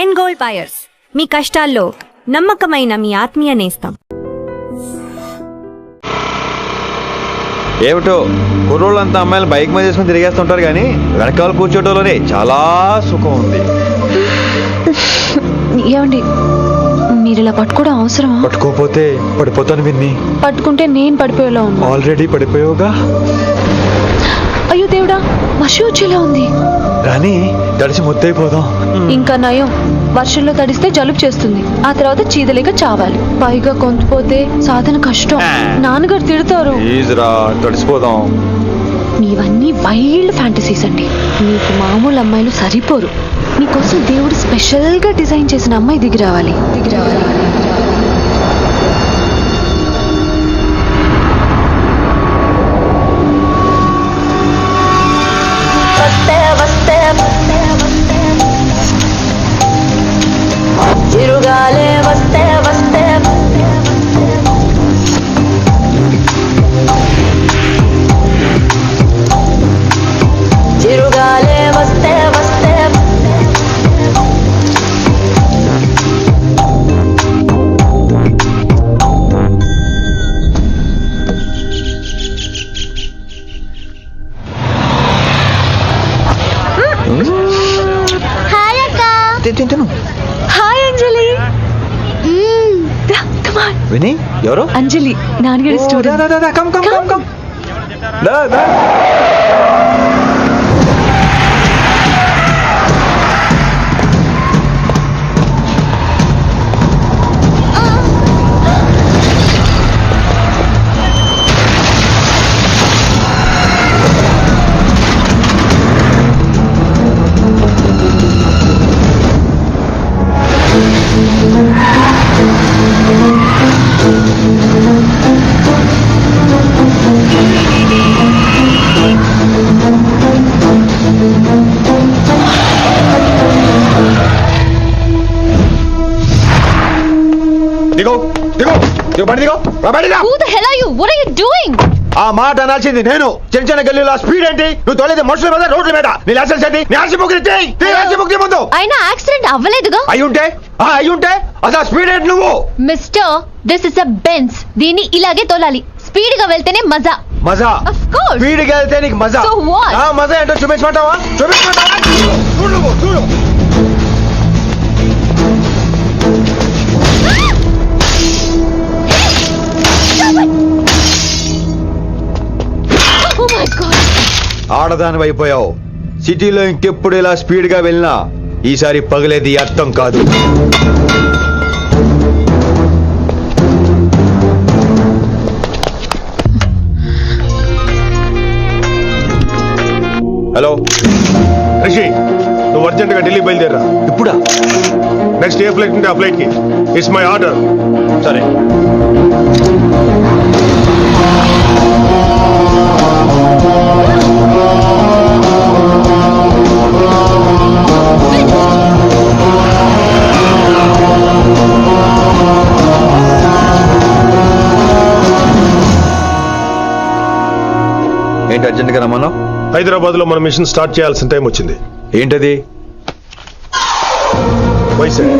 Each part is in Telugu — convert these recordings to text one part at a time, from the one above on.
ఎన్ గోల్డ్ బయర్స్, మీ కష్టాల్లో నమ్మకమైన మీ ఆత్మీయ నేస్తం. ఏమిటో కుర్రోళ్ళంతా అమ్మాయిలు బైక్ మీద చేసుకుని తిరిగేస్తుంటారు కానీ వెనకాల కూర్చోటంలోనే చాలా సుఖం ఉంది. ఏమండి, మీరు ఇలా పట్టుకోవడం అవసరమా? పట్టుకోపోతే పడిపోతాను విన్ని. పట్టుకుంటే నేను పడిపోయేలా ఉన్నా. ఆల్రెడీ పడిపోయావుగా. అయ్యో దేవుడా, వర్షం వచ్చేలా ఉంది. కానీ తడిసి ముద్దైపోదాం. ఇంకా నయం, వర్షంలో తడిస్తే జలుబు చేస్తుంది, ఆ తర్వాత చీదలేక చావాలి. పైగా కొంతపోతే సాధన కష్టం, నాన్నగారు తిడతారు. ఈజరా తడిసిపోదాం. మీవన్నీ వైల్డ్ ఫ్యాంటసీస్ అండి. మీకు మామూలు అమ్మాయిలు సరిపోరు. మీకోసం దేవుడు స్పెషల్ గా డిజైన్ చేసిన అమ్మాయి దిగి రావాలి. చిరుగాలే వస్తే వస్తే చిరుగాలే వస్తే వస్తే హాయ్ అక్క. హాయ్ అంజలి. విని ఎవరు? అంజలి, నాన్నగారి స్టూడెంట్. ఆ మాట అనాల్సింది నేను. చిన్న చిన్న గల్లీలో స్పీడ్ ఏంటి? నువ్వు తోలేది మనుషుల మీద, రోడ్ల మీద. నీ లైసెన్స్ ఏంటి? నీ ఆర్సీ బుక్ ముందు. అయినా యాక్సిడెంట్ అవ్వలేదుగా. అయ్యుంటే అసలు స్పీడ్ ఏంటి నువ్వు? Mister, this is a Benz. దీన్ని ఇలాగే తోలాలి. స్పీడ్ గా వెళ్తేనే మజా. Of course. స్పీడ్ గా వెళ్తే నీకు మజా. So what? మజా ఏంటో చూపించమంటావా? చూడు. Oh my God. ఆడదాని అయిపోయావు. సిటీలో ఇంకెప్పుడు ఇలా స్పీడ్ గా వెళ్ళినా ఈసారి పగలేది అర్థం కాదు. హలో రిషి, నువ్వు అర్జెంట్ గా ఢిల్లీ బయలుదేరా. ఇప్పుడా? నెక్స్ట్ ఏ ఫ్లైట్ ఉంటే ఆ ఫ్లైట్ కి. It's my order. సరే. ఏంటి అర్జెంట్ గా రమ్మన్నావు? హైదరాబాద్ లో మన మిషన్ స్టార్ట్ చేయాల్సిన టైం వచ్చింది. ఏంటది? వైజాగ్.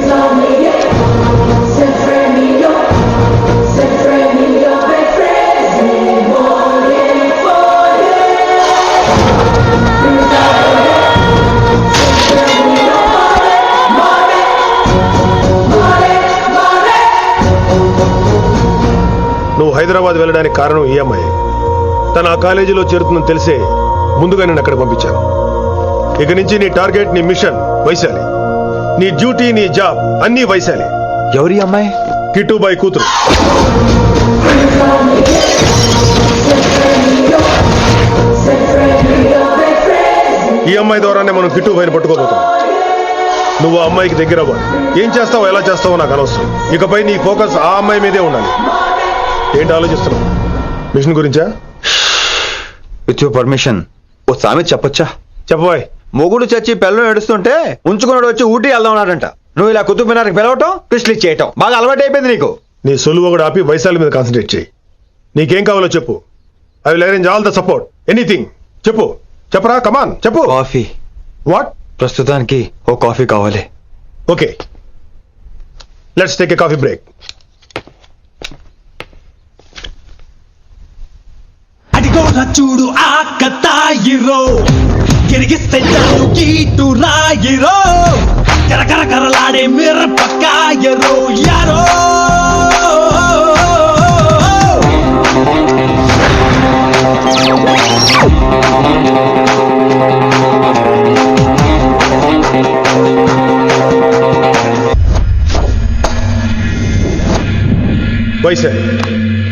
నువ్వు హైదరాబాద్ వెళ్ళడానికి కారణం ఈ అమ్మాయి. తను ఆ కాలేజీలో చేరుతుందని తెలిసే ముందుగా నేను అక్కడ పంపించాను. ఇక నుంచి నీ టార్గెట్, నీ మిషన్ వైశాలి. నీ డ్యూటీ, నీ జాబ్ అన్నీ వైశాలి. ఎవరి అమ్మాయి? కిట్టుబాయి కూతురు. ఈ అమ్మాయి ద్వారానే మనం కిట్టుబాయిని పట్టుకోబోతున్నాం. నువ్వు ఆ అమ్మాయికి దగ్గర అవ్వాలి. ఏం చేస్తావో, ఎలా చేస్తావో నాకు అనవసరం. ఇకపై నీ ఫోకస్ ఆ అమ్మాయి మీదే ఉండాలి. ఏంటి ఆలోచిస్తున్నావు? మిషన్ గురించా? విత్ యువర్ పర్మిషన్ ఓ సామెత చెప్పొచ్చా? చెప్పబాయ్. మొగుడు చచ్చి పిల్లలు ఏడుస్తుంటే ఉంచుకున్నాడు వచ్చి ఊటీ వెళ్దాం అన్నాడంట. నువ్వు ఇలా కుతుబ్ మినార్కి పిలవటం, ట్విస్ట్లు ఇచ్చేయటం బాగా అలవాటు అయిపోయింది నీకు. నీ సొలువు కూడా ఆపి వైశాలి మీద కాన్సన్ట్రేట్ చేయి. నీకేం కావాలో చెప్పు. I will arrange all the support. Anything చెప్పరా, కమాన్ చెప్పు. కాఫీ. వాట్? ప్రస్తుతానికి ఓ కాఫీ కావాలి. Okay, let's take a coffee break. అడిగో చూడు ఆ కతాయిరో గిరిగిస్తే చాలు కీటు రాయిరో కరకర కరలాడే మిరపకాయరో యారో వైశాలి,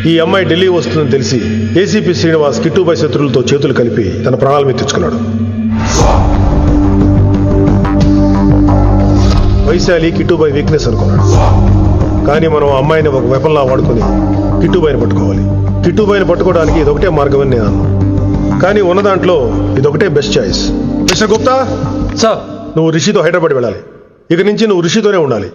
ఈ అమ్మాయి ఢిల్లీ వస్తుందని తెలిసి ఏసీపీ శ్రీనివాస్ కిట్టుపై శత్రులతో చేతులు కలిపి తన ప్రాణాల మీద తెచ్చుకున్నాడు. వైశాలి కిట్టుపై వీక్నెస్ అనుకున్నాడు. కానీ మనం ఆ అమ్మాయిని ఒక వెపన్లా వాడుకుని కిట్టుపైని పట్టుకోవాలి. కిట్టుపైని పట్టుకోవడానికి ఇదొకటే మార్గం అని నేను అన్నాను. కానీ ఉన్న దాంట్లో ఇదొకటే best choice. Mister Gupta sir, నువ్వు రిషితో హైదరాబాద్ వెళ్ళాలి. ఇక నుంచి నువ్వు రిషితోనే ఉండాలి.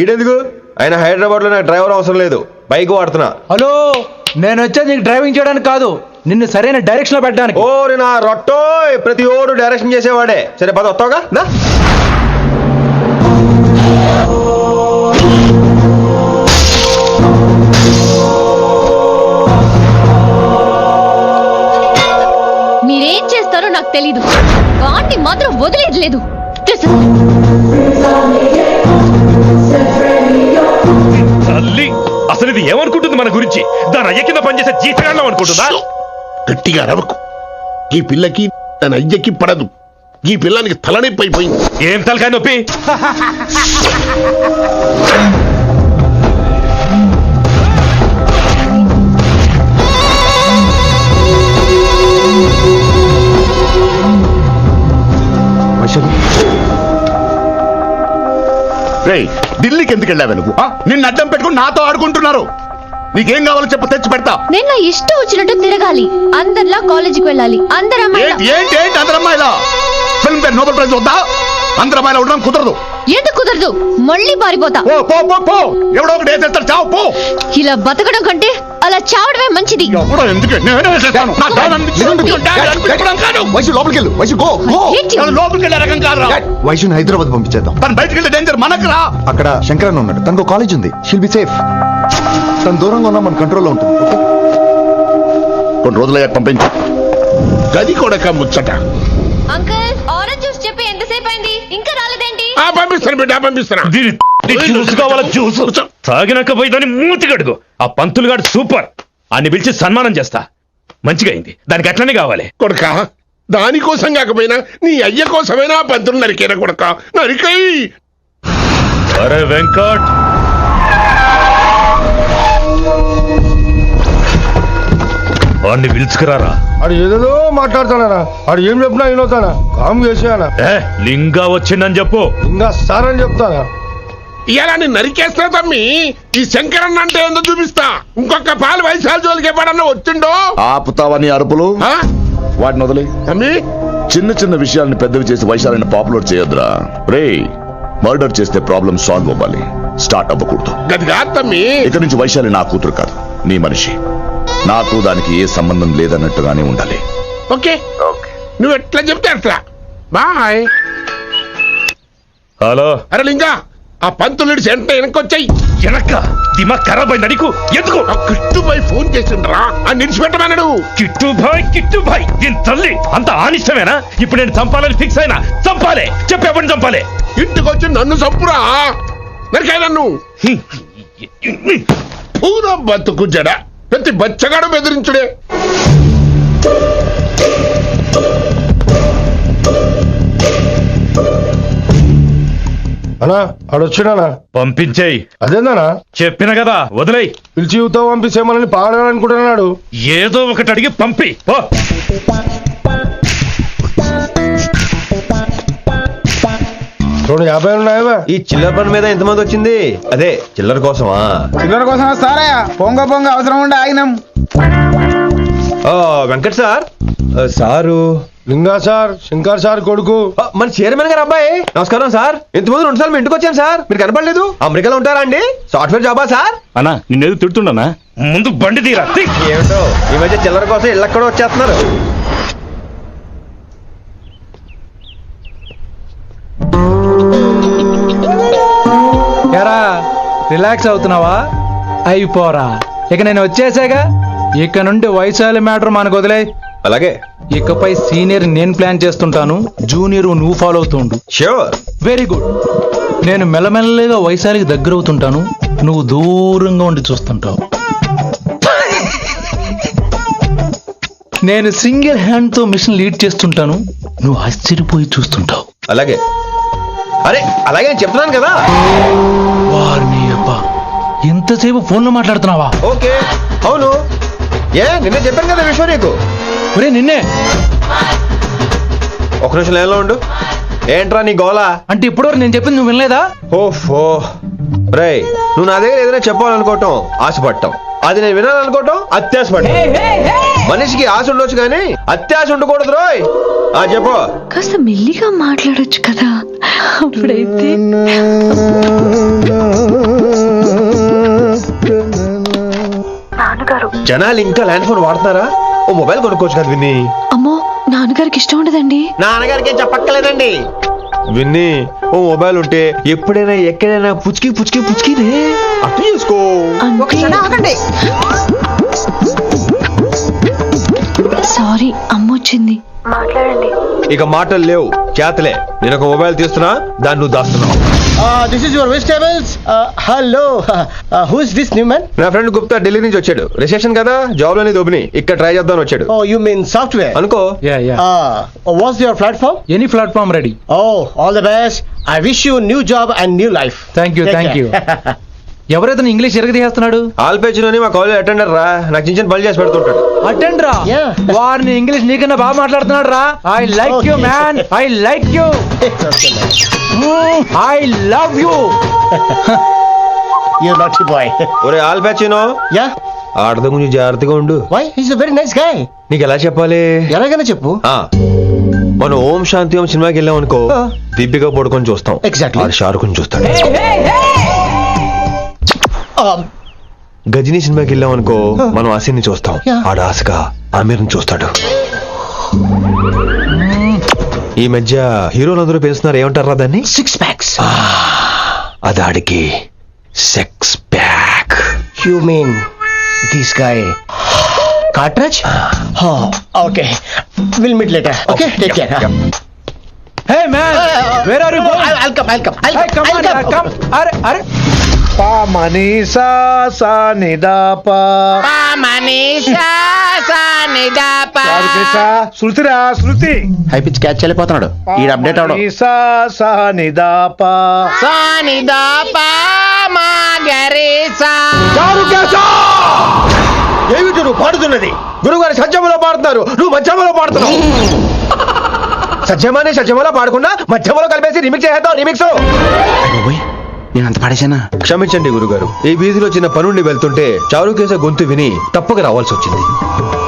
ఈడెందుకు? ఆయన హైదరాబాద్ లో నాకు డ్రైవర్ అవసరం లేదు, బైక్ వాడుతున్నా. హలో, నేను వచ్చేది నీకు డ్రైవింగ్ చేయడానికి కాదు, నిన్ను సరైన డైరెక్షన్ లో పెట్టడానికి. ఓ నా రొట్టో, ప్రతి ఓడు డైరెక్షన్ చేసేవాడే. సరే పద, వస్తావుగా నా? మీరేం చేస్తారో నాకు తెలీదు, వాటిని మాత్రం వదిలేదు లేదు. తల్లి, అసలు ఇది ఏమనుకుంటుంది మన గురించి? దాని అయ్య కింద పనిచేసే జీతగాళ్ళం అనుకుంటుందా? గట్టిగా అరవకు. ఈ పిల్లకి తన అయ్యకి పడదు. ఈ పిల్లానికి తలనొప్పి అయిపోయింది. ఏం తలకాయ నొప్పి? రేయ్, ఢిల్లీకి ఎందుకు వెళ్ళావే నువ్వు? నిన్ను అడ్డం పెట్టుకుని నాతో ఆడుకుంటున్నారు. నీకేం కావాలో చెప్ప, తెచ్చి పెడతా. నేను నా ఇష్టం వచ్చినట్టు తిరగాలి, అందరిలా కాలేజీకి వెళ్ళాలి. అందరు ఏంటి అందరు అమ్మాయిలా? ఫిల్మ్ ఫేర్ నోబెల్ ప్రైజ్ వద్దా? అందరు అమ్మాయిలా ఉండడం కుదరదు. ఎందుకు కుదరదు? మళ్ళీ పారిపోతా. పో పో పో పో, ఎవడో ఒకటి వేసేస్తాడు, చావు పో. ఇలా బతకడం కంటే అలా చావడమే మంచిది. ఎవడో ఎందుకు? నేనే వేసేస్తాను. నా చావు అనిపించడం కాదు. వైశు లోపలికి వెళ్ళు. Vaishu go go. నేను లోపలికి వెళ్ళే రకం కాదురా. వైశుని హైదరాబాద్ పంపించేద్దాం. తను బయటికి వెళ్ళే డేంజర్ మనకు రా. అక్కడ శంకరన్న ఉన్నాడు, తనకు కాలేజ్ ఉంది. షిల్ బి సేఫ్. తను దూరంగా ఉన్నా మన కంట్రోల్లో ఉంటుంది. కొన్ని రోజులయ్యాక పంపించు. గది కూడా ముచ్చట. అంకుల్, ఆరెంజ్ జ్యూస్ చెప్పి ఎంతసేపు అయింది, ఇంకా రాలేదేంటి? పంపిస్తాను బిడ్డ, పంపిస్తాను. జ్యూస్ కావాలా? జ్యూస్ తాగినాక పోయి దాన్ని మూతి కడుగు. ఆ పంతులు గాడు సూపర్, అన్ని పిలిచి సన్మానం చేస్తా. మంచిగా అయింది, దానికి అట్లనే కావాలి. కొడక, దానికోసం కాకపోయినా నీ అయ్య కోసమైనా పంతులు నరికేనా కొడక, నరికై. అరే వెంకట్, వాడిని పిలుచుకురారా. ఆడు ఏదేదో మాట్లాడతానా? ఆడు ఏం చెప్పినా వినవుతానా? కామ్ చేసేయానా? లింగా వచ్చిందని చెప్పు. ఇంకా సార్ అని చెప్తానా? ఇలా నేను నరికేస్తా తమ్మి. ఈ శంకరన్న అంటే ఏందో చూపిస్తా. ఇంకొక పాలు వయసాల జోలికి ఎప్పుడన్నా వచ్చిండో ఆపుతావని అరుపులు, ఆ? వాటిని వదిలే. తమ్మి, చిన్న చిన్న విషయాల్ని పెద్దవి చేసి వైశాలని పాపులర్ చేయొద్దురా. రే, మర్డర్ చేస్తే ప్రాబ్లం సాల్వ్ అవ్వాలి, స్టార్ట్ అవ్వకూడదు. గది కాదు తమ్మి. ఇక నుంచి వైశాలి నా కూతురు కాదు, నీ మనిషి. నాకు దానికి ఏ సంబంధం లేదన్నట్టుగానే ఉండాలి. ఓకే, నువ్వు ఎట్లా చెప్తే అట్లా. బాయ్. హలో. అరే లింగా, ఆ పంతులు సెంటర్ వెనకొచ్చాయి. వెనక్క దిమాగ్ ఖరాబ్ అయింది నీకు. ఎందుకు? కిట్టుబాయ్ ఫోన్ చేసిండ్రా, అని నిలిచిపెట్టమన్నాడు. కిట్టుబాయ్ దీని తల్లి అంత ఆనిష్టమేనా? ఇప్పుడు నేను చంపాలని ఫిక్స్ అయినా. చంపాలే, చెప్పేపని చంపాలే. ఇంటికి వచ్చి నన్ను చంపురా, నరికాయ నన్ను. పూర బతుకు జడ, ప్రతి బచ్చగాడు బెదిరించుడే. అన్నా ఆడొచ్చినానా? పంపించేయి. అదేందనా? చెప్పిన కదా, వదిలేయ్. పిలిచి యువత పంపిసేమని పాడాలనుకుంటున్నాడు. ఏదో ఒకటి అడిగి పంపి. ఓ రెండు 50 ఉన్నాయా? ఈ చిల్లర పని మీద ఎంతమంది వచ్చింది? అదే చిల్లర కోసమా? చిల్లర కోసం సారా, పొంగ అవసరం ఉండే ఆగినాం. వెంకట్ సార్. సారు లింగా సార్, శంకర్ సార్ కొడుకు. మన చైర్మన్ గారు అబ్బాయి. నమస్కారం సార్. ఇంతకుముందు 2 సార్లు మీ ఇంటికి వచ్చాను సార్, మీరు కనపడలేదు. అమెరికాలో ఉంటారా అండి? సాఫ్ట్వేర్ జాబా సార్? అన్నా, నిన్నేది తిడుతున్నానా? ముందు బండి తీరా. ఏమిటో ఈ మధ్య చిల్లర కోసం ఇళ్ళక్కడ వచ్చేస్తున్నారు. రిలాక్స్ అవుతున్నావా? అయిపోరా, ఇక నేను వచ్చేసాగా. ఇక నుండి వైశాలి మ్యాటర్ మనకు వదిలే. అలాగే. ఇకపై సీనియర్ నేను ప్లాన్ చేస్తుంటాను, జూనియర్ నువ్వు ఫాలో అవుతుండు. ష్యూర్. Very good. నేను మెల్లమెల్లగా వైశాలికి దగ్గర అవుతుంటాను, నువ్వు దూరంగా ఉండి చూస్తుంటావు. నేను సింగిల్ హ్యాండ్ తో మిషన్ లీడ్ చేస్తుంటాను, నువ్వు ఆశ్చర్యపోయి చూస్తుంటావు. అలాగే. అరే అలాగే అని చెప్తున్నాను కదా. వారిని అబ్బా, ఎంతసేపు ఫోన్లో మాట్లాడుతున్నావా? ఓకే. అవును. నిన్నే చెప్పాను కదా విశ్వ నీకు. ఒరే నిన్నే. ఒక నిమిషం లైన్లో ఉండు. ఏంట్రా నీ గోలా? అంటే ఇప్పటివరకు నేను చెప్పింది నువ్వు వినలేదా? ఓఫో రేయ్, నువ్వు నా దగ్గర ఏదైనా చెప్పాలనుకోవటం ఆశపడటం, అది నేను వినాలనుకోవటం అత్యాశపడటం. మనిషికి ఆశ ఉండొచ్చు కానీ అత్యాశ ఉండకూడదు రోయ్. చెప్పు. కాస్త మెల్లిగా మాట్లాడొచ్చు కదా, అప్పుడైతే. జనాలు ఇంకా ల్యాండ్ ఫోన్ వాడుతున్నారా? ఓ మొబైల్ కొనుక్కోవచ్చు కదా విన్ని. అమ్మో, నాన్నగారికి ఇష్టం ఉండదండి. నాన్నగారికి చెప్పక్కర్లేదండి. విన్ని, ఓ మొబైల్ ఉంటే ఎప్పుడైనా ఎక్కడైనా పుచ్చుకి పుచ్చుకి పుచ్చుకినే అర్థం చేసుకో. సారీ, అమ్మ వచ్చింది. ఇక మాటలు లేవు, చేతలే. నేను ఒక మొబైల్ తీస్తున్నా, దాన్ని నువ్వు దాస్తున్నావు. This is your vegetables. Hello. Who is this new man? నా ఫ్రెండ్ గుప్తా ఢిల్లీ నుంచి వచ్చాడు. రిసెప్షన్ కదా, జాబ్ లోని దొబ్బిని ఇక్కడ ట్రై చేద్దాం వచ్చాడు. Oh, you mean software? అనుకో. What's your platform? Any platform ready. Oh, all the best. I wish you new job and new life. Thank you, thank you. ఎవరైతే ఇంగ్లీష్ ఎరగదీస్తున్నాడు? ఆల్పేచిలోని మా కాలేజ్ అటెండర్ రా, నాకు చిన్న చిన్న పనులు చేసి పెడుతుంటాడు. అటెండరా? వారిని ఇంగ్లీష్ నీకన్నా బాగా మాట్లాడుతున్నాడు రా. I like you man, I like you, I love you. You naughty boy. ఒరే ఆల్పేచినో, Yeah. ఆడద కొంచెం జాగ్రత్తగా ఉండు. Why? He's a very nice guy. నీకు ఎలా చెప్పాలి? ఎలాగైనా చెప్పు. మనం ఓం శాంతి ఓం సినిమాకి వెళ్ళాం అనుకో, దీపిక పడుకొని చూస్తాం. Exactly. అది షారుఖ్ చూస్తాడు. గజనీ సినిమాకి వెళ్ళాం అనుకో, మనం ఆసిని చూస్తాం. ఆడ ఆశగా ఆమీర్ని చూస్తాడు. ఈ మధ్య హీరోలందరూ పెంచుతున్నారు, ఏమంటారా దాన్ని? 6 packs. అది ఆడికి sex pack. You mean this guy? Cartridge? Oh, okay. We'll meet later. Okay, take care. Hey man, where are you going? I'll come. Hey, come on, come. Are. పా మనీసా సా నిదా పా. శృతిరా, శృతి. హై పిచ్ క్యాచ్ వెళ్ళిపోతున్నాడు. ఈ అప్డేట్ అవడం. మనీసా సా నిదా పా. ఏమిటి నువ్వు పాడుతున్నది? గురుగారు సత్యములో పాడుతున్నారు, నువ్వు మధ్యమలో పాడుతున్నావు. సత్యమాని సత్యములో పాడకుండా మధ్యమలో కలిపేసి రిమిక్స్ చేద్దాం. రిమిక్స్ నేను అంత పాడేశానా? క్షమించండి గురుగారు, ఈ వీధిలో చిన్న పనుండి వెళ్తుంటే చారుకేశ గొంతు విని తప్పక రావాల్సి వచ్చింది.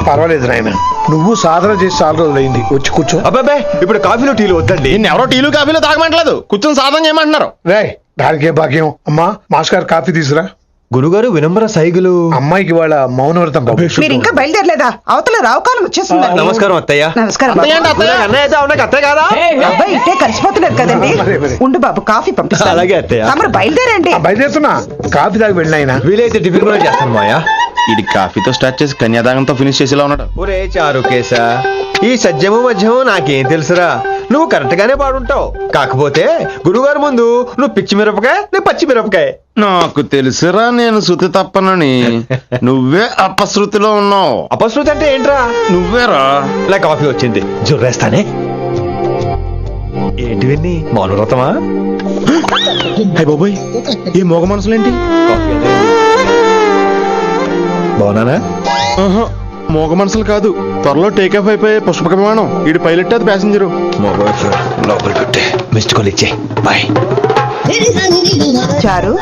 పర్వాలేదు నాయన, నువ్వు సాధన చేసి చాలా రోజులైంది, వచ్చి కూర్చో. అబ్బాబే, ఇప్పుడు కాఫీలో టీలు వద్దండి. ఎవరో టీలు కాఫీలు తాగమంటలేదు, కూర్చొని సాధన చేయమంటున్నారు. రాయ్, దానికే భాగ్యం. అమ్మా, మాస్టర్ కాఫీ తీసురా. గురుగారు వినమ్ర సైగులు. అమ్మాయికి వాళ్ళ మౌనవ్రతం. మీరు ఇంకా బయలుదేరలేదా? అవతల రావుకాలం వచ్చేస్తుంది. నమస్కారం అత్తయ్య. నమస్కారం. అత్తయ్య కాదా? అబ్బాయి ఇట్టే కలిసిపోతున్నారు కదండి. ఉండు బాబు, కాఫీ పంపిస్తాను. అలాగే అత్తయ్య. తమరు బయలుదేరండి. బయలుదేరుతున్నా, కాఫీ తాగి వెళ్ళినాయన. వీలైతే టిఫిన్ కూడా చేస్తాను మాయా. ఇది కాఫీతో స్టార్ట్ చేసి కన్యాదానంతో ఫినిష్ చేసేలా ఉన్నాడు. ఒరే చారుకేశ, ఈ సత్యము మధ్యము నాకేం తెలుసురా? నువ్వు కరెక్ట్ గానే పాడుంటావు. కాకపోతే గురుగారు ముందు నువ్వు పిచ్చి మిరపకాయ, నేను పచ్చి మిరపకాయ. నాకు తెలుసురా నేను శృతి తప్పనని. నువ్వే అపశృతిలో ఉన్నావు. అపశృతి అంటే ఏంట్రా? నువ్వేరా. ఇలా కాఫీ వచ్చింది, జుర్రేస్తానే. ఏంటి విన్ని, మౌనవ్రతమా? హై బాబోయ్, ఈ మోగ మనసులేంటి? బాగున్నానా? మోగ మనసులు కాదు, త్వరలో టేకాఫ్ అయిపోయే పుష్పక విమానం. ఈడు పైలట్, అది ప్యాసింజరు. లోపల పెట్టే మిస్డ్ కాల్ ఇచ్చే. బాయ్. చారు,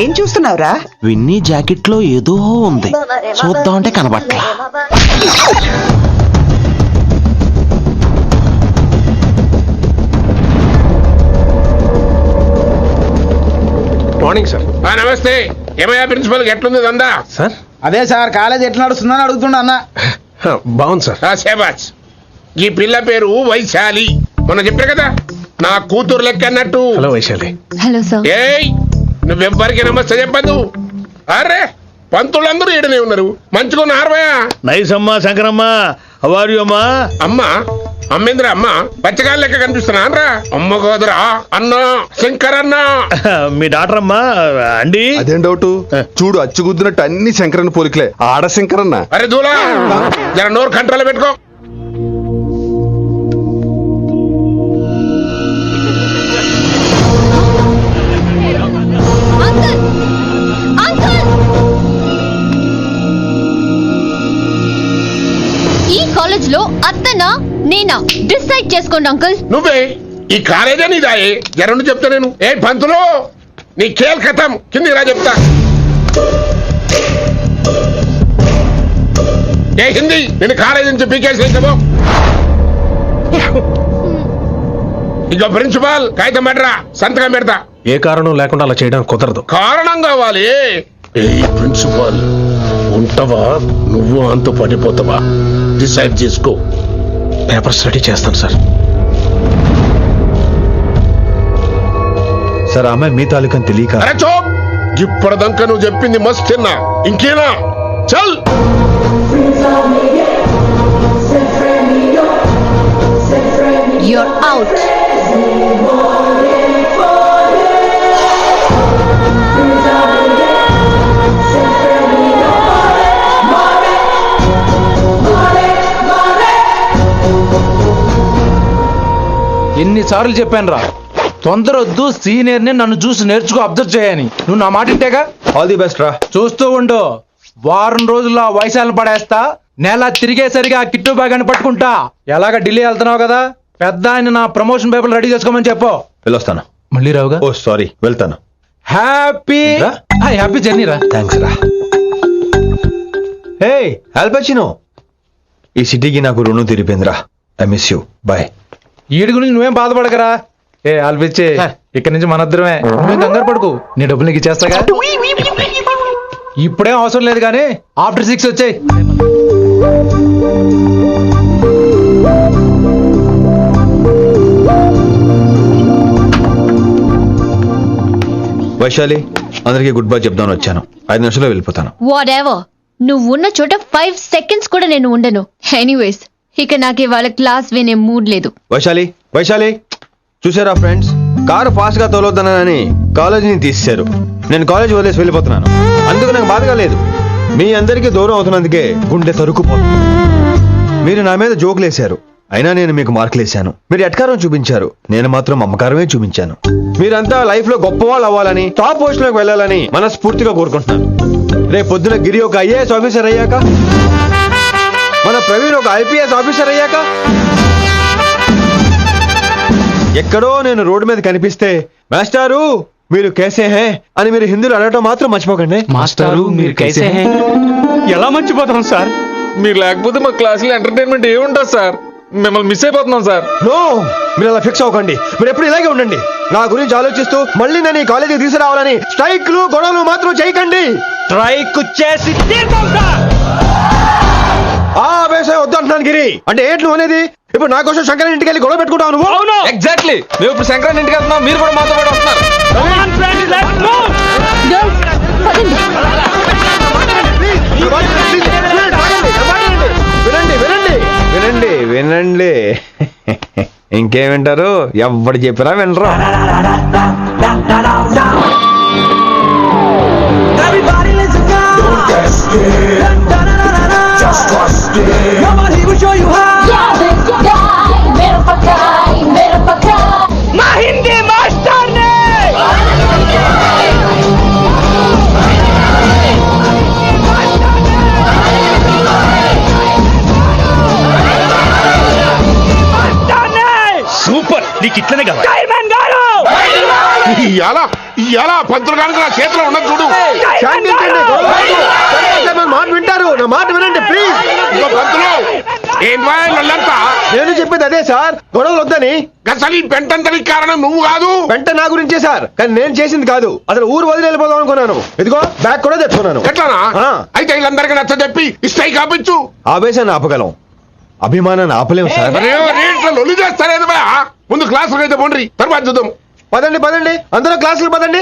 ఏం చూస్తున్నావురా? విన్నీ జాకెట్ లో ఏదో ఉంది, చూద్దామంటే కనబట్ల. Morning sir. నమస్తే. ఏమయ్యా ప్రిన్సిపల్, ఎట్లుంది దందా? సార్ అదే సార్, కాలేజ్ ఎట్లా నడుస్తుందని అడుగుతున్నా అన్న. బాగుంది సార్. శేబాజ్. ఈ పిల్ల పేరు వైశాలి. మొన్న చెప్పా కదా, నా కూతురు లెక్క అన్నట్టు. హలో వైశాలి. Hello sir. ఏయ్, నువ్వెవ్వరికి నమస్తే చెప్పదు. అరే పంతులందరూ ఈడనే ఉన్నారు. మంచుకున్న ఆర్వయా నైసమ్మా శంకరమ్మ అమ్మా అమ్మా అమ్మేంద్ర అమ్మ పచ్చగాళ్ళ లెక్క కనిపిస్తున్నా రా. అమ్మ కాదురా అన్న శంకరన్న. మీ డాక్టర్ అమ్మా అండి. అదేం డౌట్ చూడు అచ్చుగుద్దినట్టు అన్ని శంకరన్న పోలికలే. ఆడ శంకరన్న. అరే దూలా జర నోరు కంట్రోల్ పెట్టుకో. ఈ కాలేజ్ లో అత్తనా నేనా డిసైడ్ చేసుకోండి అంకుల్. నువ్వే ఈ కాలేజే నీదాయే. జరండు చెప్తా నేను. ఏ పంతులు నీ ఖేల్ ఖతం. కింది రా చెప్తా. ఏ హిందీ నేను కాలేజ్ నుంచి పీకేసి ఇక ప్రిన్సిపాల్ కాగితం పెట్టరా, సంతకం పెడతా. ఏ కారణం లేకుండా అలా చేయడం కుదరదు. కారణం కావాలి. ఏ ప్రిన్సిపాల్ ఉంటావా నువ్వు అంత పడిపోతావా డిసైడ్ చేసుకో. పేపర్ స్టడీ చేస్తాను సార్. సార్ ఆమె మీ తాలూకని తెలియక. అరే చోప్ ఇప్పటిదాకా నువ్వు చెప్పింది మస్తు తిన్నా. ఇంకేనా చల్. You're out. ఎన్నిసార్లు చెప్పాను రా, తొందరొద్దు, సీనియర్ ని నన్ను చూసి నేర్చుకో, అబ్జర్వ్ చేయని. నువ్వు నా మాట ఇంటేగా. ఆల్ ది బెస్ట్ రా. చూస్తూ ఉండు, వారం రోజుల్లో వయసాలను పడేస్తా. నెల తిరిగేసరిగా కిట్టు బ్యాగ్ పట్టుకుంటా. ఎలాగ ఢిల్లీ వెళ్తున్నావు కదా, పెద్ద ఆయన నా ప్రమోషన్ పేపర్ రెడీ చేసుకోమని చెప్పు. వెళ్ళొస్తాను. మళ్ళీ రావుగా. ఓ సారీ, వెళ్తాను. హ్యాపీ హ్యాపీ జర్నీ రా. థ్యాంక్స్ రా. హే ఆల్పచినో, ఈ సిటీకి నాకు రుణం తీరిపోయిందిరా. I miss you. Bye. ED గురించి నువ్వేం బాధపడకరా. ఏ ఆల్పిచ్చి, ఇక్కడి నుంచి మనద్దరమే. నువ్వేం కంగారు పడుకు, నీ డబ్బులు నీకు ఇచ్చేస్తాగా. ఇప్పుడేం అవసరం లేదు కానీ ఆఫ్టర్ 6 వచ్చాయి. వైశాలి, అందరికీ గుడ్ బై చెప్దామని వచ్చాను. 5 నిమిషాల్లో వెళ్ళిపోతాను. వాట్ ఎవర్, నువ్వు ఉన్న చోట 5 సెకండ్స్ కూడా నేను ఉండను. ఎనీవేస్, ఇక నాకు ఇవాళ క్లాస్ వినే మూడ్ లేదు. వైశాలి వైశాలి, చూసారా ఫ్రెండ్స్, కారు ఫాస్ట్ గా తోలొద్దనని కాలేజీని తీసేశారు. నేను కాలేజీ వదిలేసి వెళ్ళిపోతున్నాను. అందుకు నాకు బాధగా లేదు. మీ అందరికీ దూరం అవుతున్నందుకే గుండె తరుక్కుపోతుంది. మీరు నా మీద జోకులేశారు, అయినా నేను మీకు మార్కులేశాను. మీరు ఎట్కారం చూపించారు, నేను మాత్రం మమకారమే చూపించాను. మీరంతా లైఫ్ లో గొప్ప వాళ్ళు అవ్వాలని, టాప్ పొజిషన్ లోకి వెళ్ళాలని మనస్ఫూర్తిగా కోరుకుంటున్నాను. రేపు పొద్దున గిరి ఒక IAS ఆఫీసర్ అయ్యాక, మన ప్రవీణ్ ఒక IPS ఆఫీసర్ అయ్యాక, ఎక్కడో నేను రోడ్డు మీద కనిపిస్తే మాస్టారు మీరు కేసే హే అని మీరు హిందీలో అడగటం మాత్రం మర్చిపోకండి. మాస్టారు మీరు కైసే హే. ఎలా మర్చిపోతాం సార్? మీరు లేకపోతే మా క్లాసులో ఎంటర్టైన్మెంట్ ఏముంటుంది సార్? మిమ్మల్ని మిస్ అయిపోతున్నాం సార్. నో, మీరు అలా ఫిక్స్ అవ్వకండి. మీరు ఎప్పుడు ఇలాగే ఉండండి. నా గురించి ఆలోచిస్తూ మళ్ళీ నేను ఈ కాలేజీకి తీసుకురావాలని స్ట్రైక్లు గొడవలు మాత్రం చేయకండి. స్ట్రైక్ చేసి తీర్థం సార్. ఆ వ్యవసాయం వద్దంటున్నాను గిరి. అంటే ఏంటి నువ్వు అనేది? ఇప్పుడు నా కోసం శంకరన్ ఇంటికి వెళ్ళి గొడవ పెట్టుకుంటావు నువ్వు? అవును, ఎగ్జాక్ట్లీ. మేము ఇప్పుడు శంకరన్ ఇంటికి వెళ్తున్నాం, మీరు కూడా మాతో పాటు వస్తున్నారు. వినండి వినండి వినండి వినండి. ఇంకేం వింటారు? ఎవడు చెప్పినా వినరు. సూపర్, నీకు ఇట్లనే కావాలి. ఇవాళ పంతులు కనుక నా చేతిలో ఉన్నది చూడు. మాట వింటారు, నా మాట వినండి ప్లీజ్. పంతులు ఏంటంతా? నేను చెప్పేది అదే సార్, గొడవలు వద్దని. అసలు ఈ పెంటంతనికి కారణం నువ్వు కాదు. పెంట నా గురించే సార్, కానీ నేను చేసింది కాదు. అసలు ఊరు వదిలి వెళ్ళిపోదాం అనుకున్నాను. ఇదిగో బ్యాగ్ కూడా తెచ్చుకున్నాను. ఎట్లానా? అయితే వీళ్ళందరికీ నచ్చ చెప్పి స్ట్రైక్ ఆపించు. ఆవేశాన్ని ఆపగలం, అభిమానాన్ని ఆపలేము సార్. లొల్లి చేస్తారేది బా. ముందు క్లాసులకు అయితే పోండి, తర్వాత చూద్దాం. పదండి పదండి, అందరూ క్లాసులు పదండి.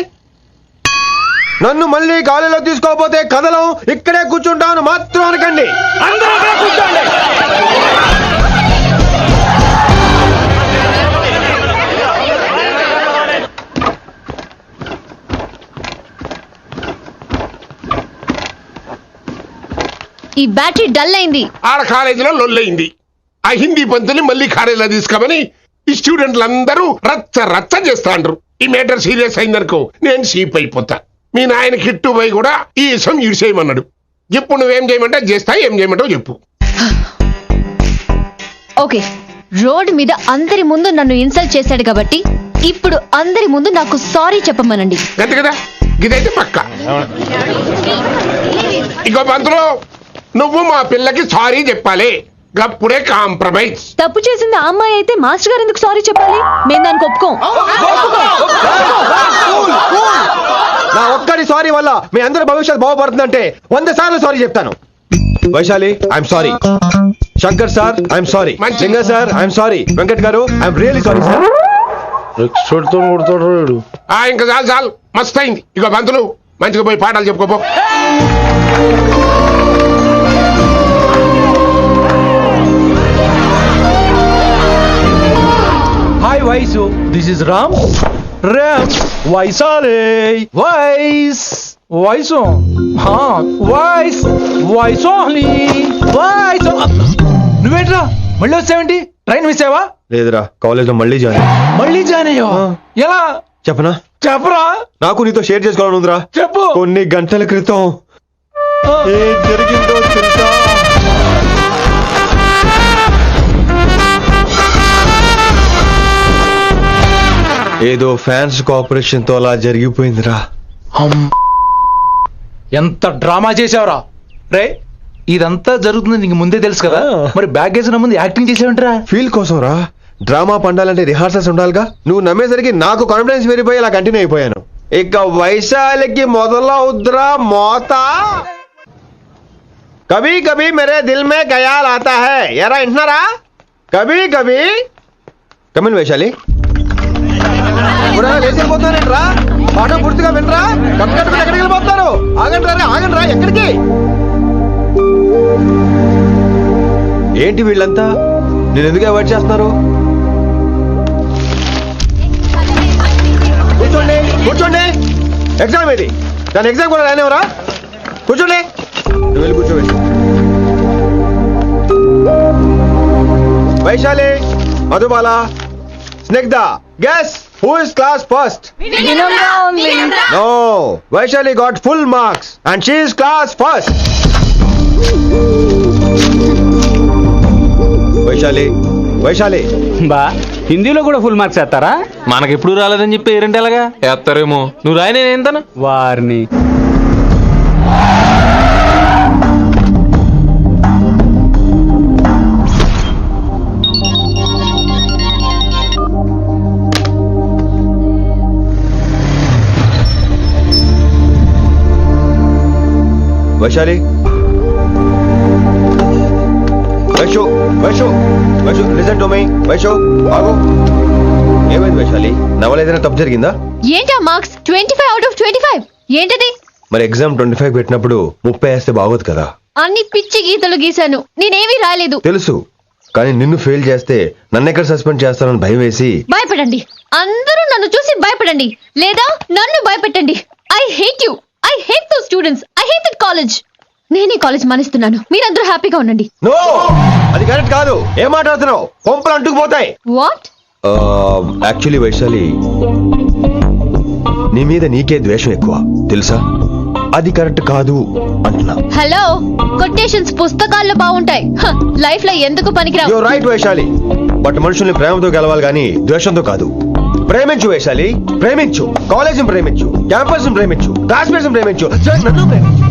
నన్ను మళ్ళీ కాలేజీలో తీసుకోకపోతే కదలం, ఇక్కడే కూర్చుంటాను మాత్రం అనకండి. అందరూ అక్కడే కూర్చోండి. ఈ బ్యాటరీ డల్ అయింది. ఆడ కాలేజీలో లొల్లయింది. ఆ హిందీ పంతుని మళ్ళీ కాలేజీలో తీసుకోమని ఈ స్టూడెంట్లందరూ రచ్చ రచ్చ చేస్తాండ్రు. ఈ మేటర్ సీరియస్ అయిందనుకో నేను సీప్ అయిపోతా. మీ నాయన కిట్టు పోయి కూడా ఈ విషయం ఇడిసేయమన్నాడు. ఇప్పుడు నువ్వేం చేయమంటే చేస్తా, ఏం చేయమంటావు చెప్పు. ఓకే, రోడ్ మీద అందరి ముందు నన్ను ఇన్సల్ట్ చేశాడు కాబట్టి ఇప్పుడు అందరి ముందు నాకు సారీ చెప్పమనండి. అంతే కదా, ఇదైతే పక్క. ఇంకో పంతులు, నువ్వు మా పిల్లకి సారీ చెప్పాలి. గప్పుడే కాంప్రమైజ్. తప్పు చేసింది ఆ అమ్మాయి అయితే మాస్టర్ గారు ఎందుకు సారీ చెప్పాలి? మేము దానికి ఒప్పుకోం. నా ఒక్కడి సారీ వల్ల మీ అందరి భవిష్యత్తు బాగుపడుతుందంటే 100 సార్లు సారీ చెప్తాను. Vaishali, I'm sorry. Shankar sir, I'm sorry. Singer sir, I'm sorry. Venkat గారు, ఐఎమ్ రియల్లీ సారీ సార్. ఇంకా చాలు చాలు, మస్త్ అయింది. ఇక పంతులు మంచిగా పోయి పాఠాలు చెప్పుకోపో. Hi Vaisu, this is Ram. Ram వైసాలే. వైస్ వైసు, వైస్ వైసోహ్లీ వైస్. నువ్వేంట్రా మళ్ళీ వచ్చావేంటి? ట్రైన్ మిస్ అయ్యావా? లేదురా, కాలేజ్ లో మళ్ళీ జాయిన్. మళ్ళీ జాయిన్ అయ్యావా? ఎలా చెప్పనా? చెప్పరా. నాకు నీతో షేర్ చేసుకోవాలని ఉందిరా. చెప్పు. కొన్ని గంటల క్రితం ఏం జరిగిందో తెలుసా? ఏదో ఫ్యాన్స్ కోఆపరేషన్ తో అలా జరిగిపోయిందిరా. ఎంత డ్రామా చేసావురా రే. ఇదంతా జరుగుతుంది నీకు ముందే తెలుసు కదా, మరి బ్యాగ్ వేసిన ముందు యాక్టింగ్ చేసావంటరా? ఫీల్ కోసం రా. డ్రామా పండాలంటే రిహార్సల్స్ ఉండాలిగా. నువ్వు నమ్మేసరికి నాకు కాన్ఫిడెన్స్ పెరిగిపోయి అలా కంటిన్యూ అయిపోయాను. ఇక వైశాలికి మొదలవుద్రా మోత. కభీ కభీ మేరే దిల్ మే ఖయాల్ ఆతా హై. ఎరా వింటున్నారా? కభీ కభీ. కమిన్ వైశాలి. లేచిపోతానంట్రా, పాఠం పూర్తిగా వినరా? కట్టుకట్టుకుని ఎక్కడికి వెళ్ళిపోతారు? ఆగండి రా, ఆగండి రా. ఎక్కడికి? ఏంటి వీళ్ళంతా నేను ఎందుకు అవాయిడ్ చేస్తున్నారు? కూర్చోండి కూర్చోండి. ఎగ్జామ్ ఏది? దాని ఎగ్జామ్ కూడా రానివరా? కూర్చోండి. నువ్వు వెళ్ళి కూర్చోండి. Vaishali, Madhubala, Snigdha, guess who is class first? No, Vaishali got full marks and she is class first. Vaishali, Vaishali. బా హిందీలో కూడా ఫుల్ మార్క్స్ వేస్తారా? మనకి ఎప్పుడు రాలేదని చెప్పి ఏరంటే ఎలాగా వేస్తారేమో. నువ్వు రాయి, నేను ఏంతను వారిని. Vaishali, Vaishu, Vaishu, Vaishu, listen to me. Vaishu, ఆగు. ఏమైంది వైశాలి? నా వల్ల ఏదైనా తప్పు జరిగిందా? ఏంటా మార్క్స్? 25 out of 25 ఏంటది? మరి ఎగ్జామ్ 25 పెట్టినప్పుడు 30 వేస్తే బాగోదు కదా. అన్ని పిచ్చి గీతలు గీశాను, నేనేమీ రాలేదు. తెలుసు, కానీ నిన్ను ఫెయిల్ చేస్తే నన్ను ఎక్కడ సస్పెండ్ చేస్తానని భయం వేసి. భయపడండి, అందరూ నన్ను చూసి భయపడండి, లేదా నన్ను భయపెట్టండి. I hate you. I hate those students. I hate that college. నేను ఈ కాలేజ్ మానేస్తున్నాను. మీరందరూ హ్యాపీగా ఉండండి. నో, అది కరెక్ట్ కాదు. ఏం మాట్లాడుతున్నావు? కొంపలు అంటుకుపోతాయి. వాట్? యాక్చువల్లీ వైశాలి, నీ మీద నీకే ద్వేషం ఎక్కువ తెలుసా? అది కరెక్ట్ కాదు అంటున్నా. హలో, కొటేషన్స్ పుస్తకాల్లో బాగుంటాయి, లైఫ్ లో ఎందుకు పనికిరావు. యు రైట్ వైశాలి, బట్ మనుషుల్ని ప్రేమతో గెలవాలి కానీ ద్వేషంతో కాదు. ప్రేమించు వైశాలి, ప్రేమించు. కాలేజ్ ప్రేమించు, క్యాంపస్ ప్రేమించు, క్లాస్మేట్స్ ప్రేమించు, నన్ను ప్రేమించు.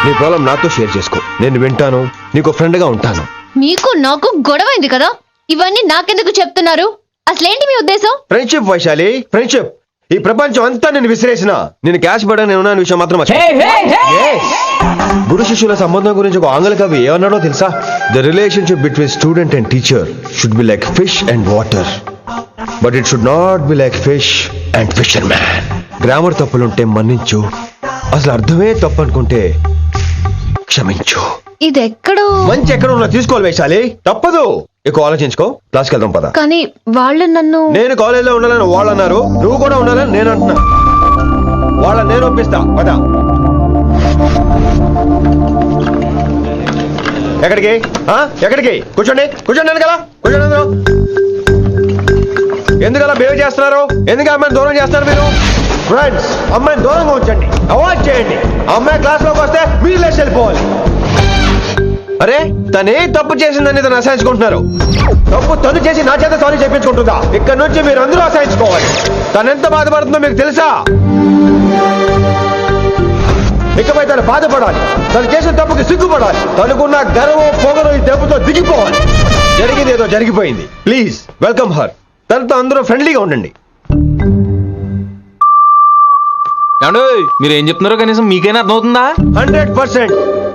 నీ ప్రాబ్లం నాతో షేర్ చేసుకో, నేను వింటాను, నీకు ఫ్రెండ్ గా ఉంటాను. మీకు నాకు గొడవైంది కదా, ఇవన్నీ నాకెందుకు చెప్తున్నారు? అసలేంటి మీ ఉద్దేశం? Friendship Vaishali, friendship. ఈ ప్రపంచం అంతా నేను విసిరేసిన నేను క్యాష్ పడని ఉన్న విషయం మాత్రం గురు శిష్యుల సంబంధం గురించి ఒక ఆంగ్ల కవి ఏమన్నాడో తెలుసా? The relationship between student and teacher should be like fish and water, but it should not be like fish and fisherman. Grammar తప్పులుంటే మన్నించు, అసలు అర్థమే తప్పు అనుకుంటే క్షమించు. ఇది ఎక్కడో మంచి ఎక్కడ ఉన్నా తీసుకోవాలి వైశాలి, తప్పదు. ఎక్కువ ఆలోచించుకో, క్లాస్కి వెళ్దాం పద. కానీ వాళ్ళు నన్ను నేను కాలేజీలో ఉండాలని వాళ్ళు అన్నారు, నువ్వు కూడా ఉండాలని నేను అంటున్నా. వాళ్ళని నేను ఒప్పిస్తా, పద. ఎక్కడికి ఎక్కడికి? కూర్చోండి కూర్చోండి కదా, కూర్చోండి అందరూ. ఎందుకలా బిహేవ్ చేస్తున్నారు? ఎందుకు అమ్మాయిని దూరం చేస్తున్నారు మీరు? ఫ్రెండ్స్, అమ్మాయిని దూరంగా ఉంచండి, అవాయిడ్ చేయండి. అమ్మాయి క్లాస్ లోకి వస్తే మీరు లేచి వెళ్ళిపోవాలి. అరే, తనే తప్పు చేసిందని తను అసహించుకుంటున్నారు. తప్పు తను చేసి నా చేత సారీ చెప్పించుకుంటుందా? ఇక్కడ నుంచి మీరు అందరూ అసహించుకోవాలి. తనెంత బాధపడుతుందో మీకు తెలుసా? ఇకపై తను బాధపడాలి, తను చేసిన తప్పుకి సిగ్గుపడాలి. తనకున్న గర్వం పొగరు ఈ దెబ్బతో దిగిపోవాలి. జరిగింది ఏదో జరిగిపోయింది. Please welcome her. తనతో అందరూ ఫ్రెండ్లీగా ఉండండి. మీరు ఏం చెప్తున్నారో కనీసం మీకైనా అర్థమవుతుందా? 100%.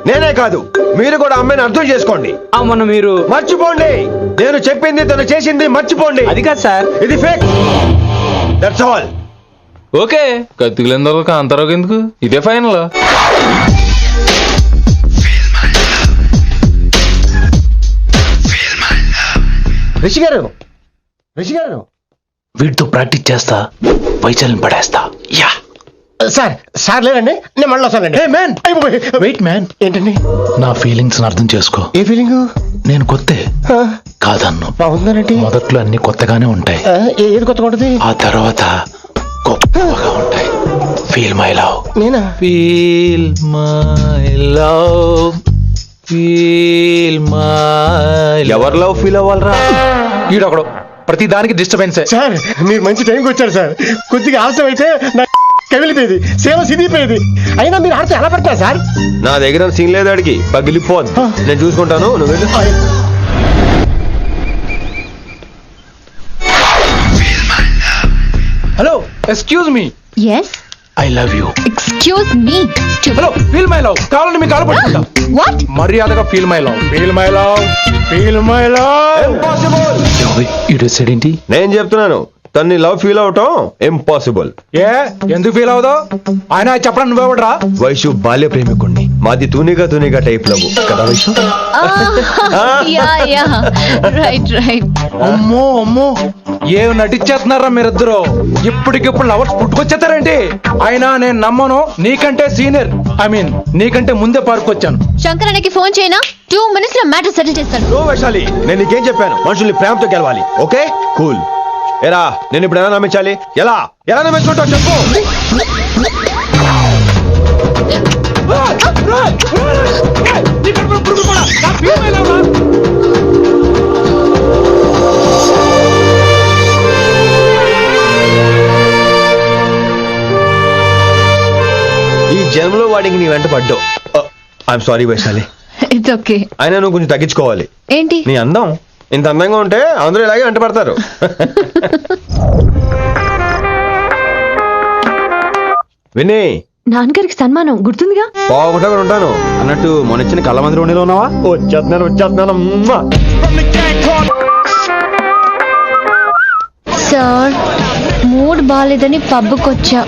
నేనే కాదు, మీరు కూడా అమ్మాయిని అర్థం చేసుకోండి. మొన్న మీరు మర్చిపోండి. నేను చెప్పింది తను చేసింది మర్చిపోండి. అది కాదు సార్, ఇది ఫేక్. That's all. ఓకే, కత్తిలేని తర్వాత కాంతారావు ఎందుకు? ఇదే ఫైనల్. రిషి గారు, రిషి గారు, వీటితో ప్రాక్టీస్ చేస్తా, వైశాల్ని పడేస్తా. యా సార్, సార్ లేదండి, నేను మళ్ళీ వస్తానండి. వెయిట్ మ్యాన్, ఏంటండి? నా ఫీలింగ్స్ అర్థం చేసుకో. ఏ ఫీలింగ్? నేను కొత్తే కాదన్ను. బాగుందండి. మొదట్లో అన్ని కొత్తగానే ఉంటాయి, ఏది కొత్తగా ఉంటుంది? ఆ తర్వాత గొప్పగా ఉంటాయి. Feel my love. నేనా? Feel my love, feel my. ఎవరి లవ్ ఫీల్ అవ్వాలరా? ఈడొకడు ప్రతి దానికి డిస్టర్బెన్స్. సార్, మీరు మంచి టైంకి వచ్చారు సార్. కొద్దిగా ఆలస్యం అయితే నా కమిలిపోయేది, సేవ సిద్ధిపోయేది. అయినా మీరు ఆడితే ఎలా పడతారు సార్? నా దగ్గర సీన్ లేదు, అడిగి పగిలిపోదు. నేను చూసుకుంటాను, నువ్వు వెళ్ళు. Hello, excuse me. Yes, I love you. Excuse me. Hello, feel my love. కావాలని మీకు కాలు పట్టుకుంటా. వాట్? మర్యాదగా feel my love, feel my love, feel my love. Impossible. ఇటు సైడ్ ఏంటి? నేను చెప్తున్నాను, తన్ని లవ్ ఫీల్ అవటం ఇంపాసిబుల్. ఏ, ఎందుకు ఫీల్ అవుదో? ఆయన చెప్పడం నువ్వెవడరా? వైషు బాల్య ప్రేమికుణ్ణి. మాది తూనిగా టైప్ లవ్ కదా వైషు? Right right. అమ్మో అమ్మో, ఏం నటించేస్తున్నారా మీరిద్దరు? ఇప్పటికిప్పుడు లవర్స్ పుట్టుకొచ్చేస్తారేంటి? అయినా నేను నమ్మను. నీకంటే సీనియర్, ఐ మీన్ నీకంటే ముందే పార్కొచ్చాను. శంకరానికి ఫోన్ చేయనా? 2 minutes లో మ్యాటర్ సెటిల్ చేస్తాను. నో వైశాలి, నేను నీకేం చెప్పాను? మనుషుల్ని ప్రేమతో గెలవాలి. Okay cool. ఎరా, నేను ఇప్పుడు ఎలా నమ్మించాలి? ఎలా ఎలా నమ్మించుకుంటావు చెప్పు. ఈ జన్మలో వాడికి నీ వెంట పడ్డావు. I'm sorry Vaishali. It's okay. అయినా నువ్వు కొంచెం తగ్గించుకోవాలి. ఏంటి? నీ అందం ఇంత అందంగా ఉంటే అందరూ ఇలాగే వెంట పడతారు. విని, నాన్నగారికి సన్మానం గుర్తుందిగా? బాగుంటా ఉంటాను అన్నట్టు మొన్న ఇచ్చిన కళ్ళ మందిరం ఉండేలో ఉన్నావా? వచ్చేస్తున్నాను. సార్, మూడ్ బాలేదని పబ్కొచ్చా.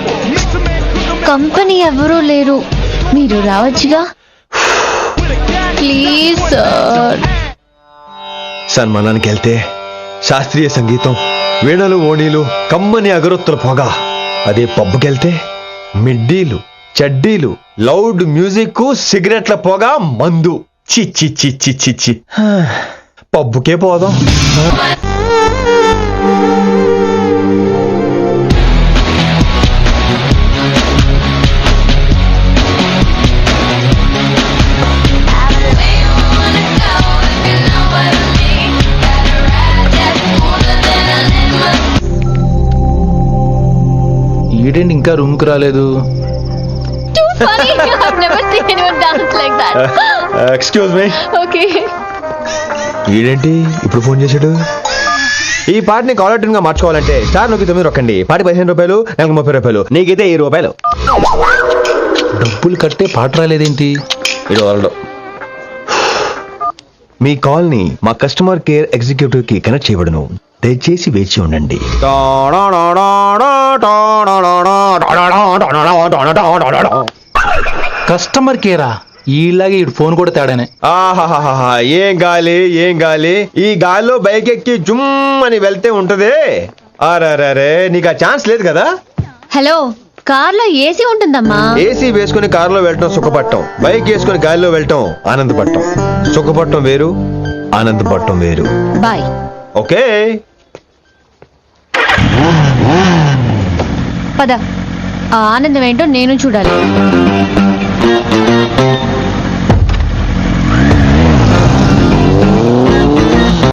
కంపెనీ ఎవరూ లేరు, మీరు రావచ్చుగా. Please sir. సన్మానానికి వెళ్తే శాస్త్రీయ సంగీతం, వీణలు, ఓణీలు, కమ్మని అగరొత్తుల పొగ. అదే పబ్కెళ్తే మిడ్డీలు, చడ్డీలు, లౌడ్ మ్యూజిక్, సిగరెట్ల పొగ, మందు. చిచ్చి చిచ్చి చిచ్చి. పబ్బుకే పోదాం. ఈడేంటి ఇంకా రూమ్ కు రాలేదు? Excuse me. ఓకే. ఈడేంటి ఇప్పుడు ఫోన్ చేశాడు? ఈ పాటని కాలర్ ట్యూన్ గా మార్చుకోవాలంటే స్టార్ నొక్కి 9 రొక్కండి. పాటి 15 రూపాయలు, నాకు 30 రూపాయలు, నీకైతే 7 రూపాయలు. డబ్బులు కట్టే పాట రాలేదేంటి? ఇది వరల్డ్. మీ కాల్ ని మా కస్టమర్ కేర్ ఎగ్జిక్యూటివ్ కి కనెక్ట్ చేయబడును. దయచేసి వేచి ఉండండి. కస్టమర్ కేరా ఇలాగే ఇటు ఫోన్ కూడా తేడానే. ఆహాహాహా, ఏం గాలి ఏం గాలి! ఈ గాలిలో బైక్ ఎక్కి జుమ్ అని వెళ్తే ఉంటదే. అరే నీకు ఆ ఛాన్స్ లేదు కదా. హలో, కార్లో ఏసీ ఉంటుందమ్మా. ఏసీ వేసుకుని కారులో వెళ్ళటం సుఖపట్టం, బైక్ వేసుకుని గాలిలో వెళ్ళటం ఆనందపడటం. సుఖపట్టం వేరు, ఆనందపడటం వేరు. బాయ్. ఓకే పద, ఆ ఆనందం ఏంటో నేను చూడాలి.